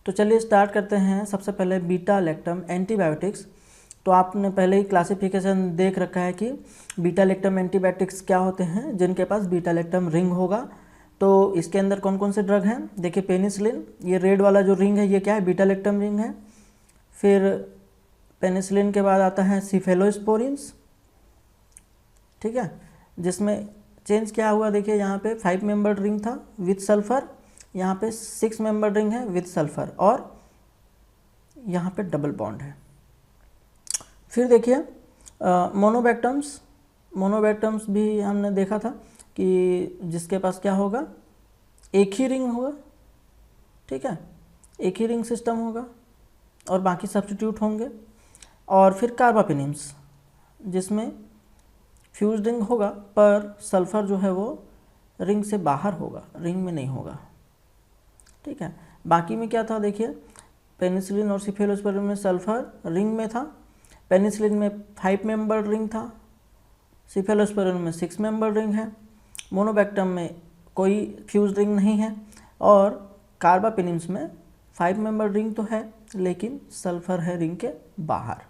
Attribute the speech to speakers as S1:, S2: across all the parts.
S1: तो चलिए स्टार्ट करते हैं। सबसे पहले बीटा लैक्टम एंटीबायोटिक्स। तो आपने पहले ही क्लासिफिकेशन देख रखा है कि बीटा लैक्टम एंटीबायोटिक्स क्या होते हैं, जिनके पास बीटा लैक्टम रिंग होगा। तो इसके अंदर कौन कौन से ड्रग हैं, देखिए पेनिसिलिन, ये रेड वाला जो रिंग है ये क्या है, बीटा लैक्टम रिंग है। फिर पेनिसिलिन के बाद आता है सिफेलोस्पोरिन्स, ठीक है, जिसमें चेंज क्या हुआ, देखिए यहाँ पे 5 मेंबर रिंग था विथ सल्फर, यहाँ पे 6 मेंबर रिंग है विथ सल्फर और यहाँ पे डबल बॉन्ड है। फिर देखिए मोनोबैक्टम्स भी हमने देखा था कि जिसके पास क्या होगा, एक ही रिंग होगा, ठीक है, एक ही रिंग सिस्टम होगा और बाकी सब्स्टिट्यूट होंगे। और फिर कार्बापेनिम्स, जिसमें फ्यूज रिंग होगा पर सल्फर जो है वो रिंग से बाहर होगा, रिंग में नहीं होगा, ठीक है। बाकी में क्या था, देखिए पेनिसिलिन और सिफेलोस्पोरिन में सल्फर रिंग में था, पेनिसिलिन में 5 मेंबर रिंग था, सिफेलोस्पोरिन में 6 मेंबर रिंग है, मोनोबैक्टम में कोई फ्यूज रिंग नहीं है और कार्बापेनिम्स में 5 मेंबर रिंग तो है लेकिन सल्फर है रिंग के बाहर।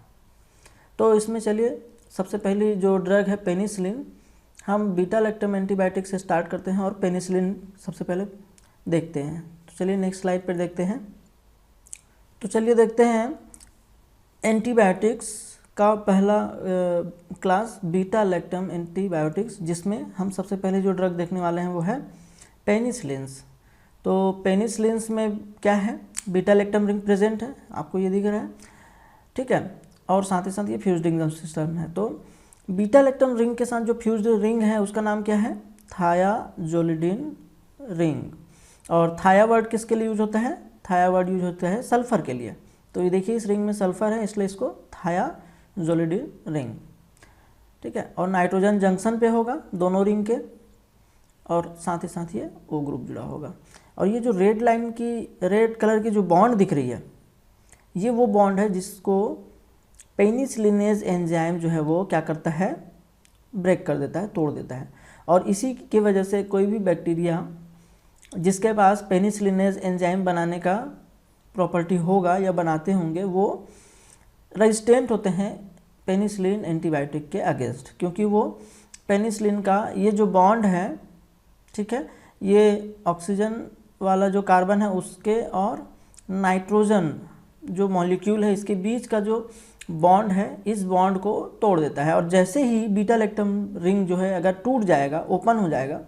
S1: तो इसमें चलिए सबसे पहली जो ड्रग है पेनिसिलिन, हम बीटा लैक्टम एंटीबायोटिक से स्टार्ट करते हैं और पेनिसिलिन सबसे पहले देखते हैं। तो चलिए नेक्स्ट स्लाइड पर देखते हैं। तो चलिए देखते हैं एंटीबायोटिक्स का पहला क्लास बीटा लैक्टम एंटीबायोटिक्स, जिसमें हम सबसे पहले जो ड्रग देखने वाले हैं वो है पेनिसिलिन्स। तो पेनिसिलिन्स में क्या है, बीटा लैक्टम रिंग प्रेजेंट है, आपको ये दिख रहा है, ठीक है, और साथ ही साथ ये फ्यूज्ड रिंग सिस्टम है। तो बीटा लैक्टम रिंग के साथ जो फ्यूज्ड रिंग है उसका नाम क्या है, थायाजोलिडिन रिंग। और थाया वर्ड किसके लिए यूज होता है, थाया वर्ड यूज होता है सल्फर के लिए। तो ये देखिए इस रिंग में सल्फर है इसलिए इसको थायाजोलिडिन रिंग, ठीक है। और नाइट्रोजन जंक्शन पे होगा दोनों रिंग के और साथ ही साथ ये O ग्रुप जुड़ा होगा। और ये जो रेड लाइन की, रेड कलर की जो बॉन्ड दिख रही है, ये वो बॉन्ड है जिसको पेनिसिलिनेज एंजाइम जो है वो क्या करता है, ब्रेक कर देता है, तोड़ देता है। और इसी की वजह से कोई भी बैक्टीरिया जिसके पास पेनिसिलिनेज एंजाइम बनाने का प्रॉपर्टी होगा या बनाते होंगे, वो रेजिस्टेंट होते हैं पेनिसिलिन एंटीबायोटिक के अगेंस्ट, क्योंकि वो पेनिसिलिन का ये जो बॉन्ड है, ठीक है, ये ऑक्सीजन वाला जो कार्बन है उसके और नाइट्रोजन जो मॉलिक्यूल है इसके बीच का जो बॉन्ड है, इस बॉन्ड को तोड़ देता है। और जैसे ही बीटा लैक्टम रिंग जो है अगर टूट जाएगा, ओपन हो जाएगा,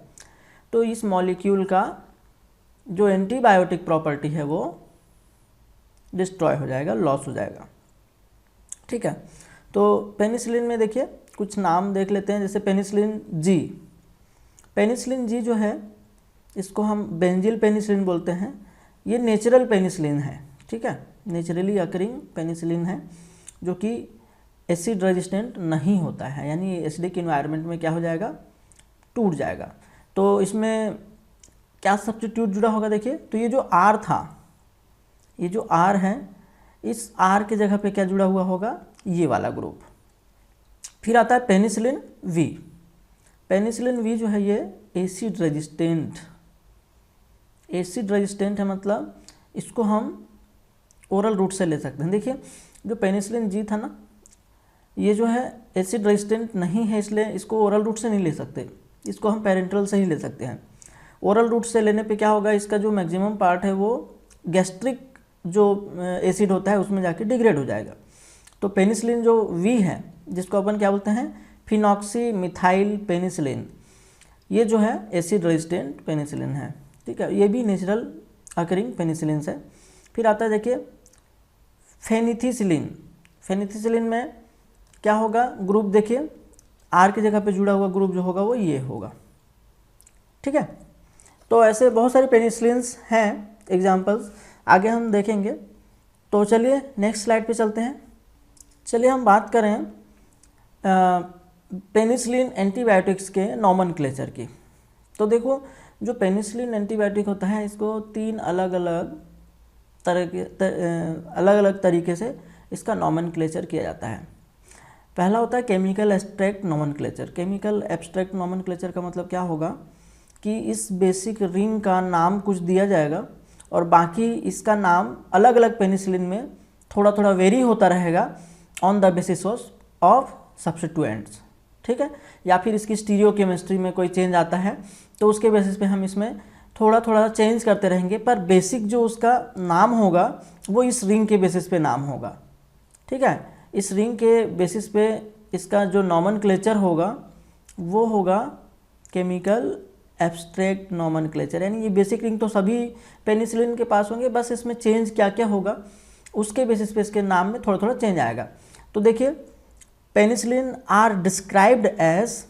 S1: तो इस मॉलिक्यूल का जो एंटीबायोटिक प्रॉपर्टी है वो डिस्ट्रॉय हो जाएगा, लॉस हो जाएगा, ठीक है। तो पेनिसिलिन में देखिए कुछ नाम देख लेते हैं, जैसे पेनिसिलिन जी। पेनिसिलिन जी जो है इसको हम बेंजिल पेनिसिलिन बोलते हैं। ये नेचुरल पेनिसिलिन है, ठीक है, नेचुरली अकरिंग पेनिसिलिन है जो कि एसिड रेजिस्टेंट नहीं होता है, यानी एसिडिक इन्वायरमेंट में क्या हो जाएगा, टूट जाएगा। तो इसमें क्या सब्स्टिट्यूट जुड़ा होगा, देखिए तो ये जो आर था, ये जो आर है, इस आर के जगह पे क्या जुड़ा हुआ होगा, ये वाला ग्रुप। फिर आता है पेनिसिलिन वी। पेनिसिलिन वी जो है ये एसिड रेजिस्टेंट है, मतलब इसको हम ओरल रूट से ले सकते हैं। देखिए जो पेनिसिलिन जी था ना, ये जो है एसिड रेजिस्टेंट नहीं है, इसलिए इसको ओरल रूट से नहीं ले सकते, इसको हम पेरेंटल से ही ले सकते हैं। ओरल रूट से लेने पे क्या होगा, इसका जो मैक्सिमम पार्ट है वो गैस्ट्रिक जो एसिड होता है उसमें जाके डिग्रेड हो जाएगा। तो पेनिसिलिन जो वी है, जिसको अपन क्या बोलते हैं, फिनॉक्सी मिथाइल पेनिसिलिन, ये जो है एसिड रेजिस्टेंट पेनिसिलिन है, ठीक है, ये भी नेचुरल अकरिंग पेनिसिलिन है। फिर आता है देखिए फेनिथिसिलिन। फेनिथिसिलिन में क्या होगा, ग्रुप देखिए आर की जगह पे जुड़ा हुआ ग्रुप जो होगा वो ये होगा, ठीक है। तो ऐसे बहुत सारे पेनिसिलिन्स हैं, एग्जाम्पल्स आगे हम देखेंगे। तो चलिए नेक्स्ट स्लाइड पे चलते हैं। चलिए हम बात करें पेनिसिलिन एंटीबायोटिक्स के नॉमेनक्लेचर की। तो देखो जो पेनिसिलिन एंटीबायोटिक होता है इसको 3 अलग अलग तरीके से इसका नॉमेनक्लेचर किया जाता है। पहला होता है chemical abstract nomenclature. Chemical abstract nomenclature का मतलब क्या होगा कि इस बेसिक रिंग का नाम कुछ दिया जाएगा और बाकी इसका नाम अलग अलग पेनिसिलिन में थोड़ा थोड़ा वेरी होता रहेगा on the basis of substituents, ठीक है। या फिर इसकी स्टीरियो केमिस्ट्री में कोई चेंज आता है तो उसके बेसिस पे हम इसमें थोड़ा थोड़ा चेंज करते रहेंगे, पर बेसिक जो उसका नाम होगा वो इस रिंग के बेसिस पे नाम होगा, ठीक है। इस रिंग के बेसिस पे इसका जो नॉमेनक्लेचर होगा वो होगा केमिकल एब्स्ट्रैक्ट नॉमेनक्लेचर, यानी ये बेसिक रिंग तो सभी पेनिसिलिन के पास होंगे, बस इसमें चेंज क्या क्या होगा उसके बेसिस पे इसके नाम में थोड़ा थोड़ा चेंज आएगा। तो देखिए penicillin are described as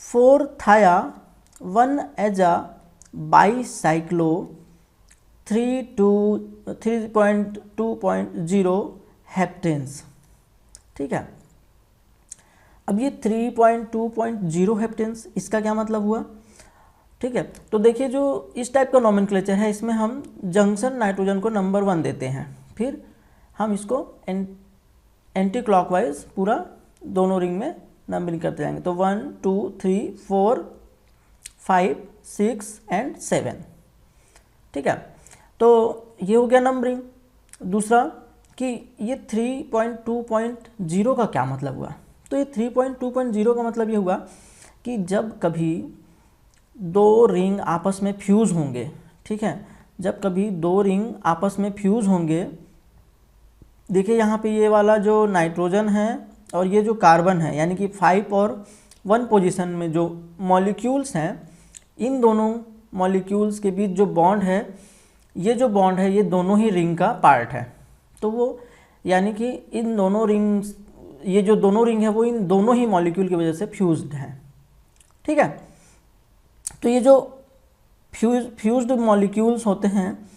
S1: 4-thiol-1-aza bicyclo 3.2.0 heptanes, ठीक है। अब ये 3.2.0 हेप्टेन्स इसका क्या मतलब हुआ, ठीक है। तो देखिए जो इस टाइप का नॉमेनक्लेचर है इसमें हम जंक्शन नाइट्रोजन को नंबर 1 देते हैं, फिर हम इसको एंटी क्लॉकवाइज पूरा दोनों रिंग में नंबरिंग करते जाएंगे। तो 1 2 3 4 5 6 एंड 7, ठीक है। तो ये हो गया नंबरिंग। दूसरा कि ये 3.2.0 का क्या मतलब हुआ, तो ये 3.2.0 का मतलब ये हुआ कि जब कभी दो रिंग आपस में फ्यूज़ होंगे, ठीक है, जब कभी दो रिंग आपस में फ्यूज़ होंगे, देखिए यहाँ पे ये वाला जो नाइट्रोजन है और ये जो कार्बन है, यानी कि 5 और 1 पोजीशन में जो मॉलिक्यूल्स हैं, इन दोनों मॉलिक्यूल्स के बीच जो बॉन्ड है, ये जो बॉन्ड है ये दोनों ही रिंग का पार्ट है। तो वो यानी कि इन दोनों रिंग्स, ये जो दोनों रिंग है वो इन दोनों ही मॉलिक्यूल की वजह से फ्यूज्ड हैं, ठीक है। तो ये जो फ्यूज्ड मॉलिक्यूल्स होते हैं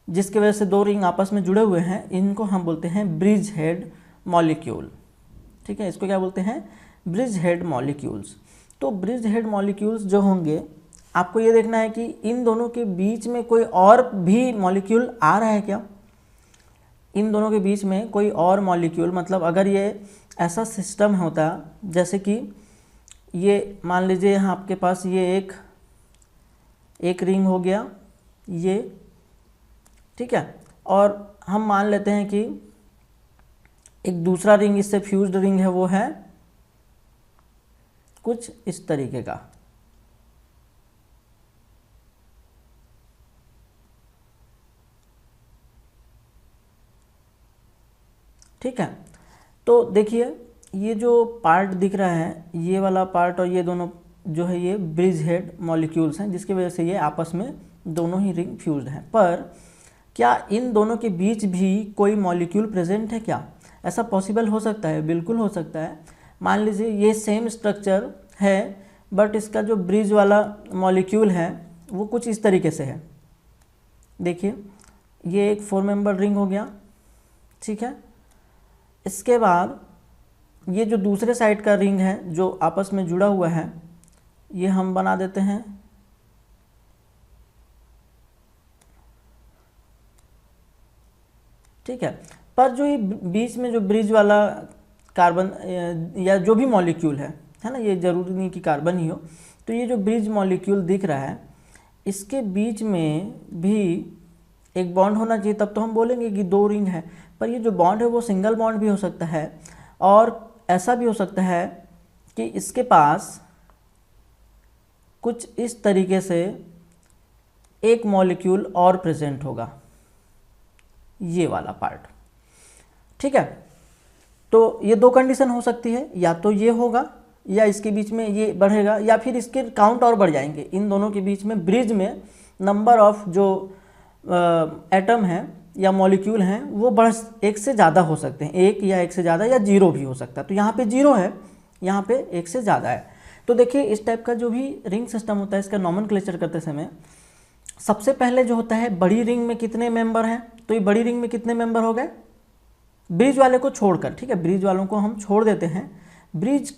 S1: जिसकी वजह से दो रिंग आपस में जुड़े हुए हैं, इनको हम बोलते हैं ब्रिज हेड मॉलिक्यूल, ठीक है। इसको क्या बोलते हैं, ब्रिज हेड मॉलिक्यूल्स। तो ब्रिज हेड मॉलिक्यूल्स जो होंगे, आपको ये देखना है कि इन दोनों के बीच में कोई और भी मॉलिक्यूल आ रहा है क्या, इन दोनों के बीच में कोई और मॉलिक्यूल, मतलब अगर ये ऐसा सिस्टम होता जैसे कि ये मान लीजिए यहाँ आपके पास ये एक रिंग हो गया ये, ठीक है, और हम मान लेते हैं कि एक दूसरा रिंग इससे फ्यूज्ड रिंग है, वो है कुछ इस तरीके का, ठीक है। तो देखिए ये जो पार्ट दिख रहा है, ये वाला पार्ट और ये दोनों जो है ये ब्रिज हेड मॉलिक्यूल्स हैं, जिसकी वजह से ये आपस में दोनों ही रिंग फ्यूज्ड हैं। पर क्या इन दोनों के बीच भी कोई मॉलिक्यूल प्रेजेंट है क्या, ऐसा पॉसिबल हो सकता है, बिल्कुल हो सकता है। मान लीजिए ये सेम स्ट्रक्चर है बट इसका जो ब्रिज वाला मॉलिक्यूल है वो कुछ इस तरीके से है। देखिए ये एक 4 मेंबर रिंग हो गया, ठीक है। इसके बाद ये जो दूसरे साइड का रिंग है जो आपस में जुड़ा हुआ है, ये हम बना देते हैं ठीक है। पर जो ये बीच में जो ब्रिज वाला कार्बन या जो भी मॉलिक्यूल है ना, ये ज़रूरी नहीं कि कार्बन ही हो, तो ये जो ब्रिज मॉलिक्यूल दिख रहा है इसके बीच में भी एक बॉन्ड होना चाहिए, तब तो हम बोलेंगे कि दो रिंग है। पर ये जो बॉन्ड है वो सिंगल बॉन्ड भी हो सकता है, और ऐसा भी हो सकता है कि इसके पास कुछ इस तरीके से एक मॉलिक्यूल और प्रेजेंट होगा, ये वाला पार्ट, ठीक है। तो ये दो कंडीशन हो सकती है, या तो ये होगा या इसके बीच में ये बढ़ेगा, या फिर इसके काउंट और बढ़ जाएंगे। इन दोनों के बीच में ब्रिज में नंबर ऑफ जो एटम हैं या मॉलिक्यूल हैं वो एक से ज़्यादा हो सकते हैं, एक या एक से ज़्यादा, या जीरो भी हो सकता है। तो यहाँ पे जीरो है, यहाँ पे एक से ज़्यादा है। तो देखिए इस टाइप का जो भी रिंग सिस्टम होता है, इसका नॉमेनक्लेचर करते समय सबसे पहले जो होता है बड़ी रिंग में कितने मेंबर हैं, तो ये बड़ी रिंग में कितने मेंबर हो गए ब्रिज वाले को छोड़कर, ठीक है। ब्रिज वालों को हम छोड़ देते हैं, ब्रिज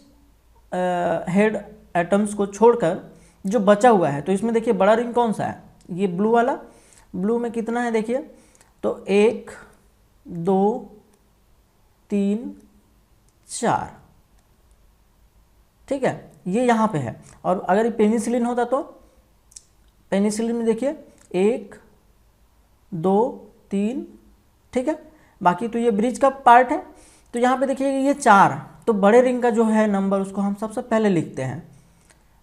S1: हेड एटम्स को छोड़कर जो बचा हुआ है, तो इसमें देखिए बड़ा रिंग कौन सा है, ये ब्लू वाला। ब्लू में कितना है देखिए, तो 1 2 3 4, ठीक है, ये यहाँ पे है। और अगर ये पेनिसिलिन होता तो पेनिसिलिन में देखिए 1 2 3, ठीक है। बाकी तो ये ब्रिज का पार्ट है। तो यहाँ पे देखिए ये 4, तो बड़े रिंग का जो है नंबर उसको हम सबसे पहले लिखते हैं।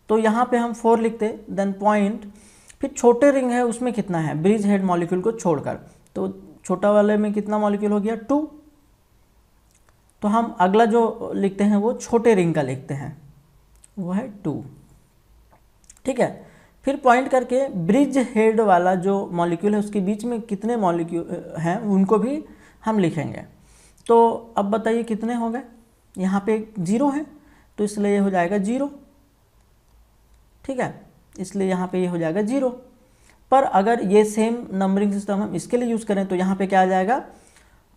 S1: तो यहाँ पे हम 4 लिखते, देन पॉइंट, फिर छोटे रिंग है उसमें कितना है ब्रिज हेड मॉलिक्यूल को छोड़कर, तो छोटा वाले में कितना मॉलिक्यूल हो गया 2। तो हम अगला जो लिखते हैं वो छोटे रिंग का लिखते हैं, वो है 2, ठीक है। फिर पॉइंट करके ब्रिज हेड वाला जो मॉलिक्यूल है उसके बीच में कितने मॉलिक्यूल हैं उनको भी हम लिखेंगे। तो अब बताइए कितने हो गए, यहाँ पे 0 है तो इसलिए ये हो जाएगा 0, ठीक है, इसलिए यहाँ पे ये हो जाएगा 0। पर अगर ये सेम नंबरिंग सिस्टम हम इसके लिए यूज़ करें तो यहाँ पे क्या आ जाएगा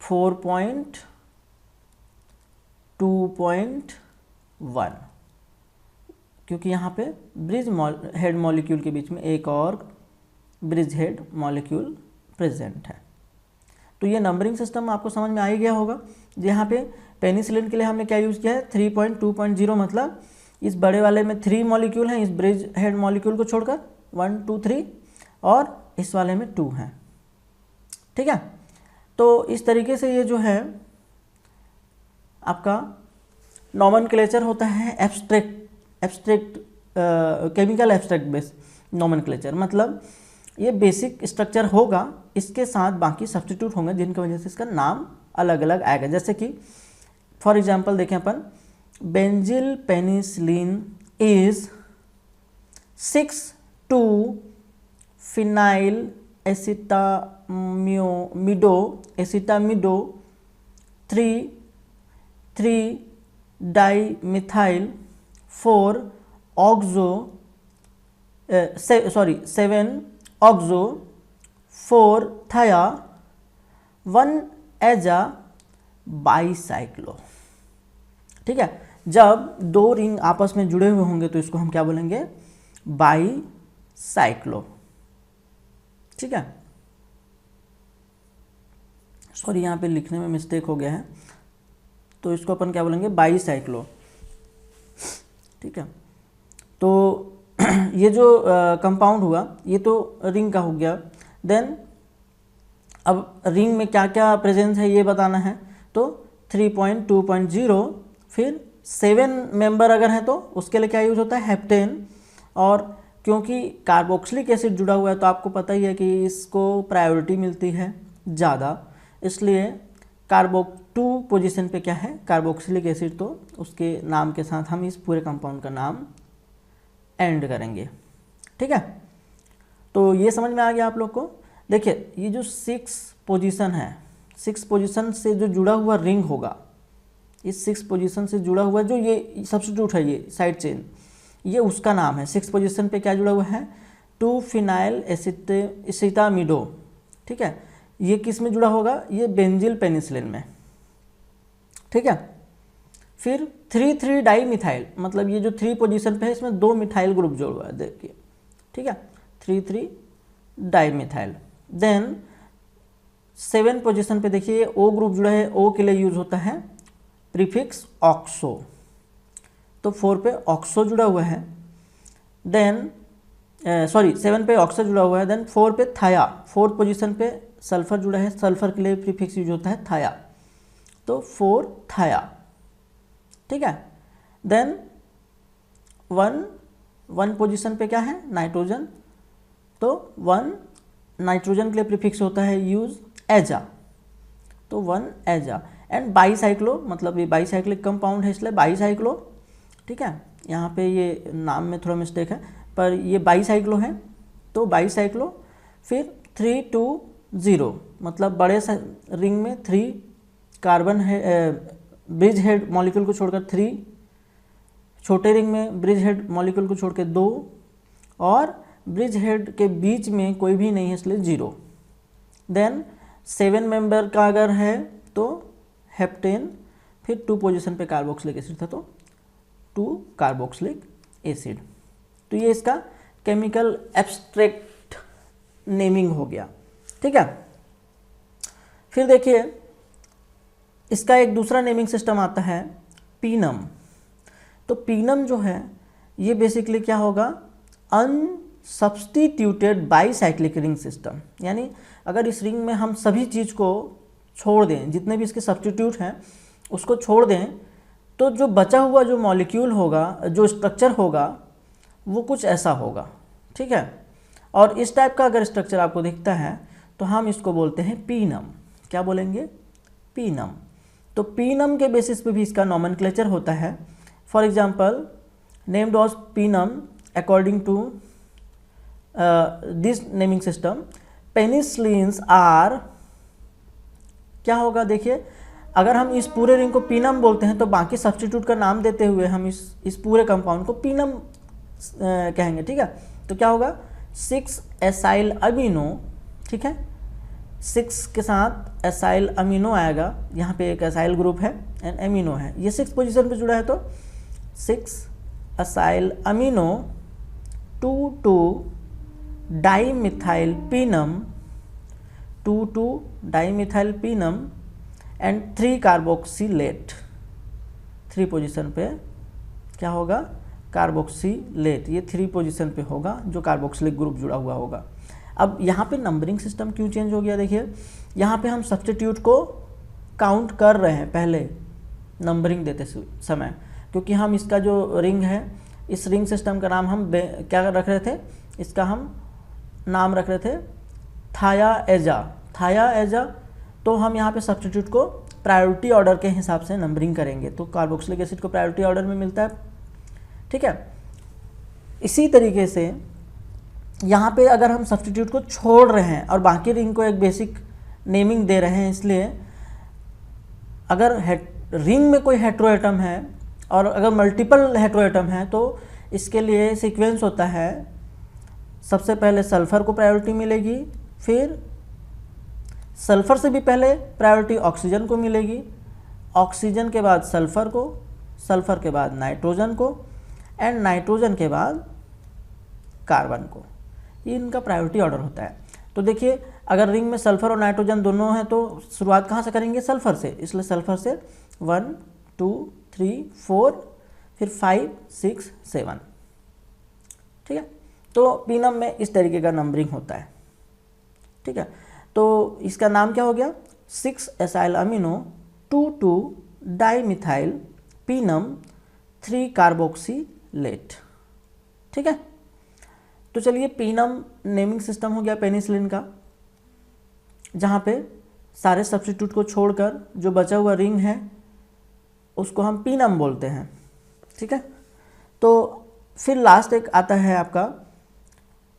S1: 4.2.1, क्योंकि यहाँ पे ब्रिज हेड मॉलिक्यूल के बीच में एक और ब्रिज हेड मॉलिक्यूल प्रेजेंट है। तो ये नंबरिंग सिस्टम आपको समझ में आ ही गया होगा। यहाँ पे पेनिसिलिन के लिए हमने क्या यूज़ किया है 3.2.0, मतलब इस बड़े वाले में 3 मॉलिक्यूल हैं इस ब्रिज हेड मॉलिक्यूल को छोड़कर 1 2 3, और इस वाले में 2 हैं, ठीक है। तो इस तरीके से ये जो है आपका नॉमेनक्लेचर होता है abstract chemical abstract base nomenclature, मतलब ये बेसिक स्ट्रक्चर होगा, इसके साथ बाकी सब्स्टिट्यूट होंगे जिनकी वजह से इसका नाम अलग अलग आएगा। जैसे कि फॉर एग्जांपल देखें अपन, बेंजिल पेनिसिलिन इज 6,2-फिनाइल एसिटामिडो 3,3-डाइमिथाइल 7-ऑक्सो 4-थाया 1-एजा बाईसाइक्लो, ठीक है। जब 2 रिंग आपस में जुड़े हुए होंगे तो इसको हम क्या बोलेंगे बाईसाइक्लो, ठीक है। सॉरी यहाँ पे लिखने में मिस्टेक हो गया है, तो इसको अपन क्या बोलेंगे बाईसाइक्लो, ठीक है। तो ये जो कंपाउंड हुआ ये तो रिंग का हो गया। देन अब रिंग में क्या क्या प्रेजेंस है ये बताना है, तो 3.2.0, फिर 7 मेंबर अगर है तो उसके लिए क्या यूज होता है हेप्टेन, और क्योंकि कार्बोक्सिलिक एसिड जुड़ा हुआ है तो आपको पता ही है कि इसको प्रायोरिटी मिलती है ज़्यादा, इसलिए 2 पोजीशन पे क्या है कार्बोक्सिलिक एसिड, तो उसके नाम के साथ हम इस पूरे कंपाउंड का नाम एंड करेंगे, ठीक है। तो ये समझ में आ गया आप लोग को। देखिए ये जो 6 पोजीशन है, 6 पोजीशन से जो जुड़ा हुआ रिंग होगा, इस 6 पोजीशन से जुड़ा हुआ जो ये सब्स्टिट्यूट है ये साइड चेन, ये उसका नाम है। 6 पोजीशन पे क्या जुड़ा हुआ है 2-फिनाइल एसिटामिडो, ठीक है। ये किस में जुड़ा होगा ये बेंजिल पेनिसिलिन में, ठीक है। फिर 3,3-डाइमिथाइल, मतलब ये जो 3 पोजीशन पे है इसमें 2 मिथाइल ग्रुप जोड़ा हुआ है, देखिए, ठीक है, 3,3-डाइमिथाइल। देन 7 पोजीशन पे देखिए O ग्रुप जुड़ा है, O के लिए यूज होता है प्रीफिक्स ऑक्सो, तो 4 पे ऑक्सो जुड़ा हुआ है। देन 7 पे ऑक्सो जुड़ा हुआ है, देन 4 पे थाया, 4 पोजीशन पे सल्फर जुड़ा है, सल्फर के लिए प्रीफिक्स यूज होता है थाया, तो 4 थाया, ठीक है। देन 1 पोजीशन पे क्या है नाइट्रोजन, तो 1 नाइट्रोजन के लिए प्रीफिक्स होता है यूज एजा, तो 1 एजा। एंड बाईसाइक्लो, मतलब ये बाईसाइक्लिक कंपाउंड है इसलिए बाईसाइक्लो, ठीक है। यहाँ पे ये नाम में थोड़ा मिस्टेक है पर ये बाईसाइक्लो है, तो बाईसाइक्लो। फिर 3-2-0, मतलब बड़े रिंग में 3 कार्बन है, ब्रिज हेड मॉलिक्यूल को छोड़कर 3, छोटे रिंग में ब्रिज हेड मॉलिक्यूल को छोड़कर 2, और ब्रिज हेड के बीच में कोई भी नहीं है इसलिए 0। देन 7 मेंबर का अगर है तो हेप्टेन, फिर 2 पोजीशन पे कार्बोक्सिलिक एसिड था तो 2 कार्बोक्सिलिक एसिड। तो ये इसका केमिकल एब्स्ट्रैक्ट नेमिंग हो गया, ठीक है। फिर देखिए इसका एक दूसरा नेमिंग सिस्टम आता है पीनम। तो पीनम जो है ये बेसिकली क्या होगा सब्सटीट्यूटेड बाईसाइक्लिक रिंग सिस्टम, यानी अगर इस रिंग में हम सभी चीज़ को छोड़ दें, जितने भी इसके सब्सटीट्यूट हैं उसको छोड़ दें, तो जो बचा हुआ जो मॉलिक्यूल होगा, जो स्ट्रक्चर होगा, वो कुछ ऐसा होगा। ठीक है, और इस टाइप का अगर स्ट्रक्चर आपको दिखता है तो हम इसको बोलते हैं पीनम। क्या बोलेंगे? पीनम। तो पीनम के बेसिस पे भी इसका नॉमेनक्लेचर होता है। For example, named was penam according to this naming system. Penicillins are, क्या होगा देखिए, अगर हम इस पूरे रिंग को पीनम बोलते हैं तो बाकी सब्स्टिट्यूट का नाम देते हुए हम इस पूरे कंपाउंड को पीनम कहेंगे। ठीक है, तो क्या होगा? 6 एसाइल अमीनो। ठीक है, 6 के साथ एसाइल अमीनो आएगा, यहाँ पे एक एसाइल ग्रुप है एंड अमीनो है, ये 6 पोजीशन पे जुड़ा है, तो 6 acyl amino 2 dimethyl penam, 2 dimethyl penam and 3 carboxylate. 3 position पे क्या होगा? कार्बोक्सिलेट। ये 3 पोजीशन पे होगा जो कार्बोक्सिलिक ग्रुप जुड़ा हुआ होगा। अब यहाँ पे नंबरिंग सिस्टम क्यों चेंज हो गया? देखिए, यहाँ पे हम सब्स्टिट्यूट को काउंट कर रहे हैं पहले नंबरिंग देते समय, क्योंकि हम इसका जो रिंग है, इस रिंग सिस्टम का नाम हम क्या रख रहे थे? इसका हम नाम रख रहे थे थायाएजा। थायाएजा। तो हम यहाँ पे सब्स्टिट्यूट को प्रायोरिटी ऑर्डर के हिसाब से नंबरिंग करेंगे, तो कार्बोक्सिलिक एसिड को प्रायोरिटी ऑर्डर में मिलता है। ठीक है, इसी तरीके से यहाँ पे अगर हम सब्स्टिट्यूट को छोड़ रहे हैं और बाकी रिंग को एक बेसिक नेमिंग दे रहे हैं, इसलिए अगर रिंग में कोई हेट्रोएटम है और अगर मल्टीपल हेट्रोएटम है तो इसके लिए सीक्वेंस होता है, सबसे पहले सल्फ़र को प्रायोरिटी मिलेगी, फिर सल्फ़र से भी पहले प्रायोरिटी ऑक्सीजन को मिलेगी, ऑक्सीजन के बाद सल्फ़र को, सल्फ़र के बाद नाइट्रोजन को एंड नाइट्रोजन के बाद कार्बन को। ये इनका प्रायोरिटी ऑर्डर होता है। तो देखिए, अगर रिंग में सल्फ़र और नाइट्रोजन दोनों हैं तो शुरुआत कहाँ से करेंगे? सल्फ़र से, इसलिए सल्फ़र से 1 2 3 4 फिर 5 6 7। ठीक है, तो पीनम में इस तरीके का नंबरिंग होता है। ठीक है, तो इसका नाम क्या हो गया? 6 एसाइल अमीनो 2 डाईमिथाइल पीनम 3 कार्बोक्सिलेट। ठीक है, तो चलिए, पीनम नेमिंग सिस्टम हो गया पेनिसिलिन का, जहाँ पे सारे सब्स्टिट्यूट को छोड़कर जो बचा हुआ रिंग है उसको हम पीनम बोलते हैं। ठीक है, तो फिर लास्ट एक आता है आपका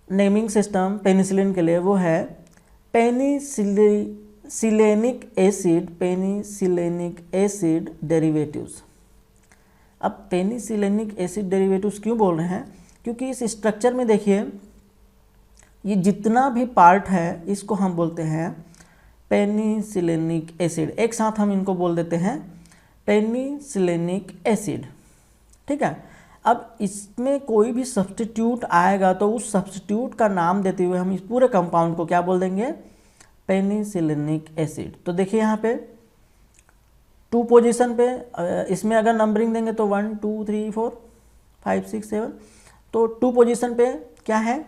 S1: नेमिंग सिस्टम पेनिसिलिन के लिए, वो है penicillanic acid, penicillanic acid derivatives. अब पेनिसिलेनिक एसिड डेरिवेटिव्स क्यों बोल रहे हैं? क्योंकि इस स्ट्रक्चर में देखिए, ये जितना भी पार्ट है इसको हम बोलते हैं पेनिसिलेनिक एसिड। एक साथ हम इनको बोल देते हैं पेनिसिलेनिक एसिड। ठीक है, अब इसमें कोई भी सब्स्टिट्यूट आएगा तो उस सब्स्टिट्यूट का नाम देते हुए हम इस पूरे कंपाउंड को क्या बोल देंगे? Penicillanic acid. तो देखिए, यहाँ पे 2 पोजीशन पे, इसमें अगर नंबरिंग देंगे तो 1 2 3 4 5 6 7, तो 2 पोजीशन पे क्या है?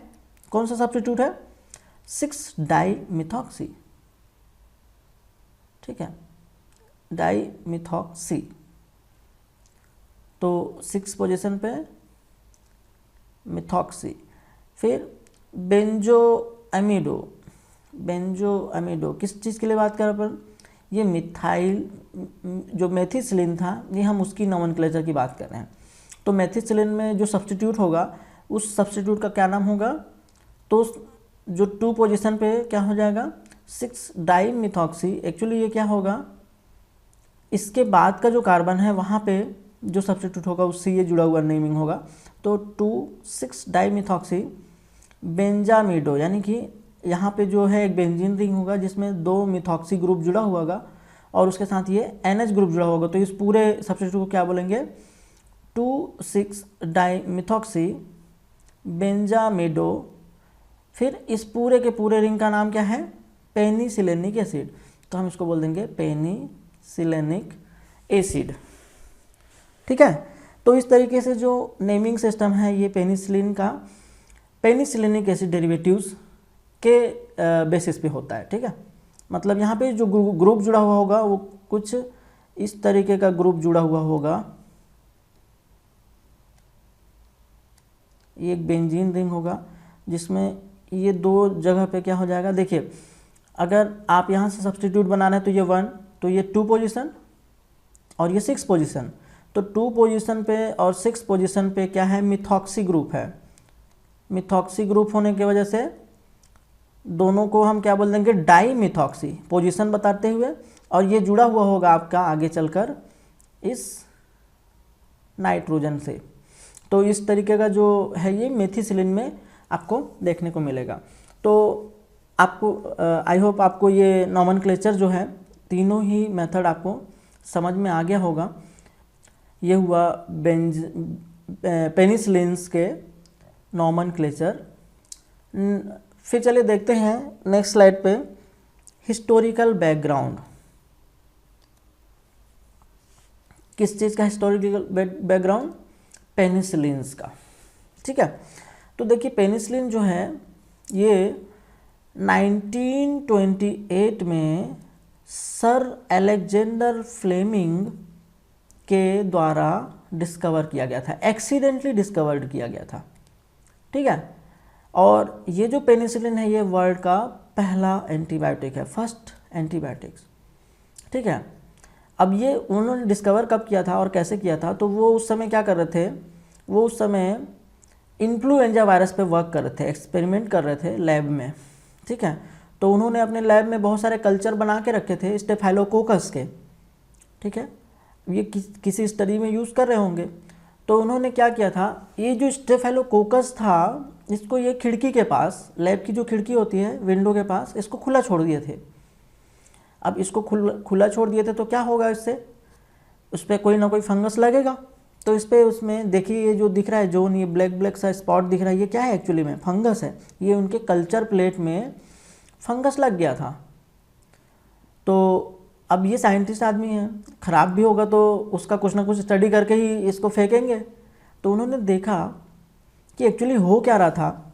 S1: कौन सा सब्स्टिट्यूट है? 6 डाईमिथॉक्सी। ठीक है, डाईमिथॉक्सी। तो 6 पोजीशन पे मिथॉक्सी। फिर बेंजोएमिडो। बेंजोएमिडो किस चीज़ के लिए बात कर रहे अपन? ये मिथाइल, जो मेथिसिलिन था, ये हम उसकी नॉमेनक्लेचर की बात कर रहे हैं। तो मेथिसिलिन में जो सब्स्टिट्यूट होगा उस सब्स्टिट्यूट का क्या नाम होगा? तो जो 2 पोजीशन पे क्या हो जाएगा? 6 डाईमिथॉक्सी। एक्चुअली ये क्या होगा? इसके बाद का जो कार्बन है वहाँ पे जो सब्स्टिट्यूट होगा उससे ये जुड़ा हुआ नेमिंग होगा। तो 6 डाईमिथॉक्सी बेंजामिडो, यानी कि यहाँ पे जो है एक बेंजीन रिंग होगा जिसमें 2 मिथॉक्सी ग्रुप जुड़ा हुआ होगा और उसके साथ ये NH ग्रुप जुड़ा होगा। तो इस पूरे सब्स्टिट्यूट को क्या बोलेंगे? 6 डाईमिथॉक्सी बेंजामिडो। फिर इस पूरे के पूरे रिंग का नाम क्या है? Penicillanic acid. तो हम इसको बोल देंगे पेनिसिलेनिक एसिड। ठीक है, तो इस तरीके से जो नेमिंग सिस्टम है ये पेनिसिलिन का पेनिसिलिनिक एसिड डेरिवेटिव्स के बेसिस पे होता है, ठीक है। मतलब यहाँ पे जो ग्रुप जुड़ा हुआ होगा वो कुछ इस तरीके का ग्रुप जुड़ा हुआ होगा, ये एक बेंजीन रिंग होगा जिसमें ये दो जगह पे क्या हो जाएगा, देखिए अगर आप यहाँ से सब्स्टिट्यूट बनाना है तो ये 1, तो ये 2 पोजीशन और ये 6 पोजीशन, तो 2 पोजीशन पे और 6 पोजीशन पे क्या है, मिथॉक्सी ग्रुप है। मिथॉक्सी ग्रुप होने की वजह से दोनों को हम क्या बोल देंगे, डाई मिथॉक्सी पोजीशन बताते हुए, और ये जुड़ा हुआ होगा आपका आगे चलकर इस नाइट्रोजन से। तो इस तरीके का जो है ये मेथिसिलिन में आपको देखने को मिलेगा। तो आपको आई होप आपको ये नॉमेनक्लेचर जो है तीनों ही मेथड आपको समझ में आ गया होगा। ये हुआ पेनिसिलिन्स के नॉमेनक्लेचर। फिर चलिए देखते हैं नेक्स्ट स्लाइड पे हिस्टोरिकल बैकग्राउंड। किस चीज़ का हिस्टोरिकल बैकग्राउंड, पेनिसिलिन्स का, ठीक है। तो देखिए पेनिसिलिन जो है ये 1928 में सर अलेक्जेंडर फ्लेमिंग के द्वारा डिस्कवर किया गया था, एक्सीडेंटली डिस्कवर्ड किया गया था, ठीक है। और ये जो पेनिसिलिन है ये वर्ल्ड का पहला एंटीबायोटिक है, फर्स्ट एंटीबायोटिक्स, ठीक है। अब ये उन्होंने डिस्कवर कब किया था और कैसे किया था, तो वो उस समय क्या कर रहे थे, वो उस समय इन्फ्लुएंजा वायरस पे वर्क कर रहे थे, एक्सपेरिमेंट कर रहे थे लैब में, ठीक है। तो उन्होंने अपने लैब में बहुत सारे कल्चर बना के रखे थे स्टेफाइलोकोकस के, ठीक है। ये किसी स्टडी में यूज़ कर रहे होंगे। तो उन्होंने क्या किया था, ये जो स्टेफाइलोकोकस था इसको ये खिड़की के पास, लैब की जो खिड़की होती है विंडो के पास, इसको खुला छोड़ दिए थे। अब इसको खुला छोड़ दिए थे तो क्या होगा, इससे उस पर कोई ना कोई फंगस लगेगा। तो इस पर उसमें देखिए ये जो दिख रहा है जोन, ये ब्लैक ब्लैक सा स्पॉट दिख रहा है, ये क्या है एक्चुअली में, फंगस है। ये उनके कल्चर प्लेट में फंगस लग गया था। तो अब ये साइंटिस्ट आदमी है, ख़राब भी होगा तो उसका कुछ ना कुछ स्टडी करके ही इसको फेंकेंगे। तो उन्होंने देखा कि एक्चुअली हो क्या रहा था,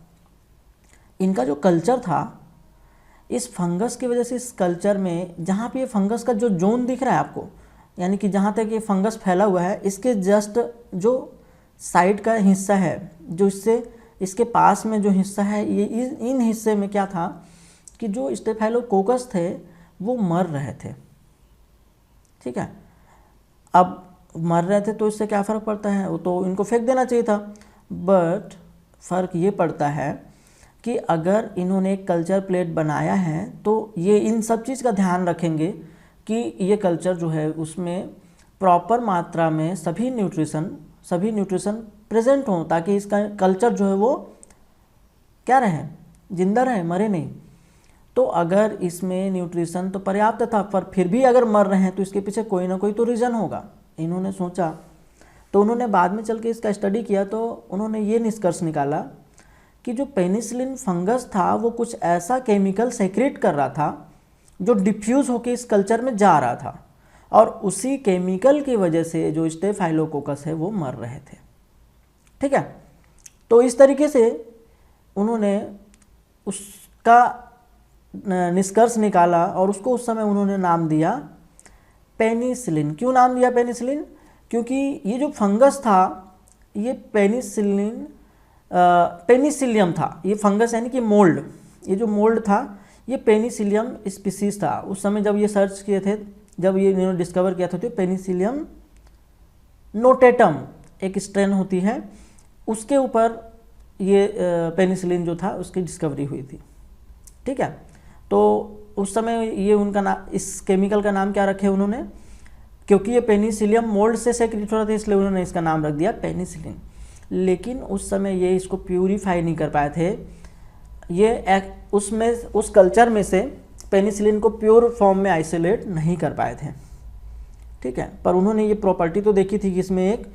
S1: इनका जो कल्चर था इस फंगस की वजह से, इस कल्चर में जहाँ पे ये फंगस का जो जोन दिख रहा है आपको, यानी कि जहाँ तक ये फंगस फैला हुआ है इसके जस्ट जो साइड का हिस्सा है, जो इससे इसके पास में जो हिस्सा है, ये इन हिस्से में क्या था कि जो स्टेफाइलोकोकस थे वो मर रहे थे, ठीक है। अब मर रहे थे तो इससे क्या फ़र्क पड़ता है, वो तो इनको फेंक देना चाहिए था। बट फ़र्क ये पड़ता है कि अगर इन्होंने एक कल्चर प्लेट बनाया है तो ये इन सब चीज़ का ध्यान रखेंगे कि ये कल्चर जो है उसमें प्रॉपर मात्रा में सभी न्यूट्रिशन प्रेजेंट हों, ताकि इसका कल्चर जो है वो क्या रहे, जिंदा रहे, मरे नहीं। तो अगर इसमें न्यूट्रिशन तो पर्याप्त था पर फिर भी अगर मर रहे हैं तो इसके पीछे कोई ना कोई तो रीज़न होगा, इन्होंने सोचा। तो उन्होंने बाद में चल के इसका स्टडी किया तो उन्होंने ये निष्कर्ष निकाला कि जो पेनिसिलिन फंगस था वो कुछ ऐसा केमिकल सेक्रेट कर रहा था जो डिफ्यूज़ होकर इस कल्चर में जा रहा था, और उसी केमिकल की वजह से जो स्टेफाइलोकोकस है वो मर रहे थे, ठीक है। तो इस तरीके से उन्होंने उसका निष्कर्ष निकाला और उसको उस समय उन्होंने नाम दिया पेनिसिलिन। क्यों नाम दिया पेनिसिलिन, क्योंकि ये जो फंगस था ये पेनिसिलियम था, ये फंगस यानी कि मोल्ड, ये जो मोल्ड था ये पेनिसिलियम स्पीसीज था। उस समय जब ये सर्च किए थे, जब ये इन्होंने डिस्कवर किया था तो पेनिसिलियम नोटेटम एक स्ट्रेन होती है, उसके ऊपर ये पेनिसिलिन जो था उसकी डिस्कवरी हुई थी, ठीक है। तो उस समय ये उनका नाम, इस केमिकल का नाम क्या रखे उन्होंने, क्योंकि ये पेनिसिलियम मोल्ड से सेक्रेट हो रहा था इसलिए उन्होंने इसका नाम रख दिया पेनिसिलिन। लेकिन उस समय ये इसको प्यूरीफाई नहीं कर पाए थे, ये उसमें उस कल्चर में से पेनिसिलिन को प्योर फॉर्म में आइसोलेट नहीं कर पाए थे, ठीक है। पर उन्होंने ये प्रॉपर्टी तो देखी थी कि इसमें एक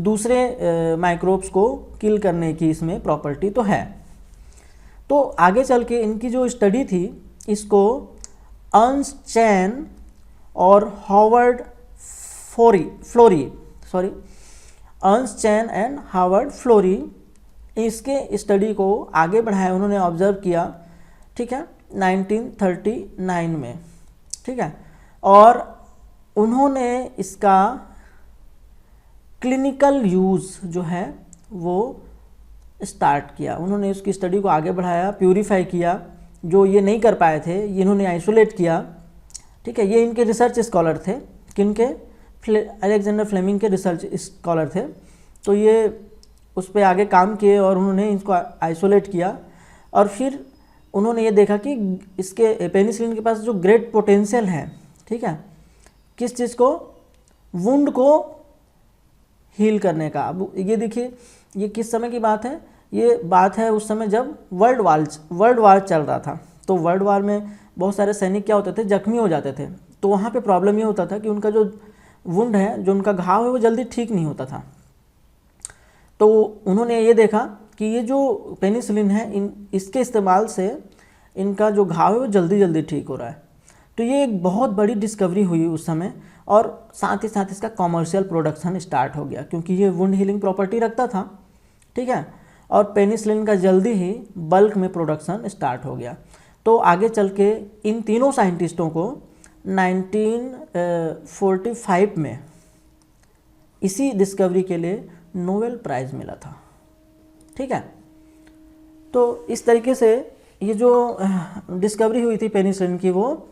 S1: दूसरे माइक्रोब्स को किल करने की इसमें प्रॉपर्टी तो है। तो आगे चल के इनकी जो स्टडी थी इसको अर्नस्ट चैन और Howard Ernst Chain and Harvard Florey इसके स्टडी को आगे बढ़ाया, उन्होंने ऑब्जर्व किया, ठीक है, 1939 में, ठीक है, और उन्होंने इसका क्लिनिकल यूज़ जो है वो स्टार्ट किया। उन्होंने उसकी स्टडी को आगे बढ़ाया, प्यूरिफाई किया, जो ये नहीं कर पाए थे ये इन्होंने आइसोलेट किया, ठीक है। ये इनके रिसर्च स्कॉलर थे, किनके, अलेक्जेंडर फ्लेमिंग के रिसर्च स्कॉलर थे। तो ये उस पर आगे काम किए और उन्होंने इसको आइसोलेट किया, और फिर उन्होंने ये देखा कि इसके पेनिसिलिन के पास जो ग्रेट पोटेंशियल है, ठीक है, किस चीज़ को, वुंड को हील करने का। अब ये देखिए ये किस समय की बात है, ये बात है उस समय जब वर्ल्ड वार चल रहा था। तो वर्ल्ड वार में बहुत सारे सैनिक क्या होते थे, जख्मी हो जाते थे। तो वहाँ पे प्रॉब्लम ये होता था कि उनका जो वुंड है, जो उनका घाव है, वो जल्दी ठीक नहीं होता था। तो उन्होंने ये देखा कि ये जो पेनिसिलिन है, इसके इस्तेमाल से इनका जो घाव है वो जल्दी ठीक हो रहा है। तो ये एक बहुत बड़ी डिस्कवरी हुई उस समय, और साथ ही साथ इसका कॉमर्शियल प्रोडक्शन स्टार्ट हो गया, क्योंकि ये वुंड हीलिंग प्रॉपर्टी रखता था, ठीक है, और पेनिसिलिन का जल्दी ही बल्क में प्रोडक्शन स्टार्ट हो गया। तो आगे चल के इन तीनों साइंटिस्टों को 1945 में इसी डिस्कवरी के लिए नोबेल प्राइज़ मिला था, ठीक है। तो इस तरीके से ये जो डिस्कवरी हुई थी पेनिसिलिन की, वो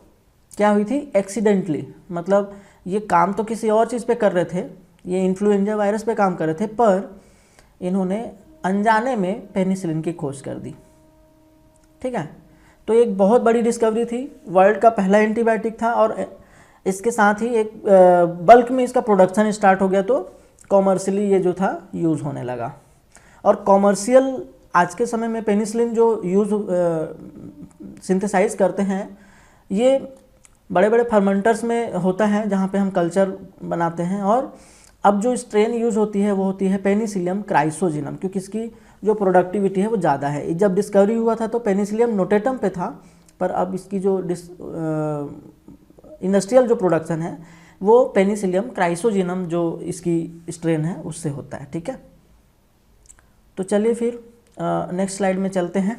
S1: क्या हुई थी, एक्सीडेंटली। मतलब ये काम तो किसी और चीज़ पे कर रहे थे, ये इन्फ्लुएंजा वायरस पे काम कर रहे थे, पर इन्होंने अनजाने में पेनिसिलिन की खोज कर दी, ठीक है। तो एक बहुत बड़ी डिस्कवरी थी, वर्ल्ड का पहला एंटीबायोटिक था, और इसके साथ ही एक बल्क में इसका प्रोडक्शन स्टार्ट हो गया। तो कॉमर्शियली ये जो था यूज़ होने लगा। और कॉमर्शियल आज के समय में पेनिसिलिन जो यूज़ सिंथेसाइज करते हैं, ये बड़े बड़े फर्मेंटर्स में होता है, जहाँ पे हम कल्चर बनाते हैं। और अब जो स्ट्रेन यूज़ होती है वो होती है पेनिसिलियम क्राइसोजिनम, क्योंकि इसकी जो प्रोडक्टिविटी है वो ज़्यादा है। जब डिस्कवरी हुआ था तो पेनिसिलियम नोटेटम पे था, पर अब इसकी जो इंडस्ट्रियल जो प्रोडक्शन है वो पेनिसिलियम क्राइसोजिनम जो इसकी स्ट्रेन है उससे होता है, ठीक है। तो चलिए फिर नेक्स्ट स्लाइड में चलते हैं।